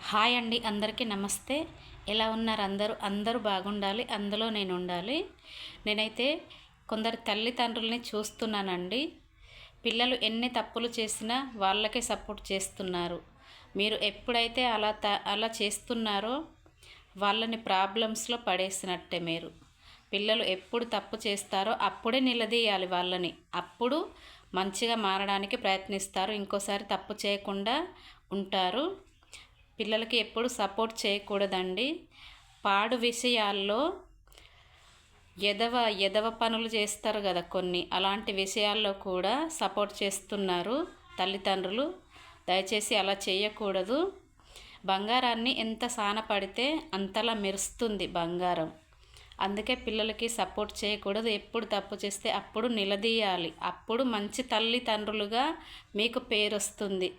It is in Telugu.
హాయ్ అండి, అందరికీ నమస్తే. ఎలా ఉన్నారు అందరూ? అందరూ బాగుండాలి, అందులో నేను ఉండాలి. నేనైతే కొందరు తల్లిదండ్రుల్ని చూస్తున్నానండి. పిల్లలు ఎన్ని తప్పులు చేసినా వాళ్ళకే సపోర్ట్ చేస్తున్నారు. మీరు ఎప్పుడైతే అలా చేస్తున్నారో వాళ్ళని ప్రాబ్లమ్స్లో పడేసినట్టే. మీరు పిల్లలు ఎప్పుడు తప్పు చేస్తారో అప్పుడే నిలదీయాలి వాళ్ళని. అప్పుడు మంచిగా మారడానికి ప్రయత్నిస్తారు, ఇంకోసారి తప్పు చేయకుండా ఉంటారు. పిల్లలకి ఎప్పుడు సపోర్ట్ చేయకూడదండి. పాడు విషయాల్లో ఎదవ పనులు చేస్తారు కదా కొన్ని, అలాంటి విషయాల్లో కూడా సపోర్ట్ చేస్తున్నారు తల్లిదండ్రులు. దయచేసి అలా చేయకూడదు. బంగారాన్ని ఎంత సానపడితే అంతలా మెరుస్తుంది బంగారం. అందుకే పిల్లలకి సపోర్ట్ చేయకూడదు. ఎప్పుడు తప్పు చేస్తే అప్పుడు నిలదీయాలి. అప్పుడు మంచి తల్లిదండ్రులుగా మీకు పేరు వస్తుంది.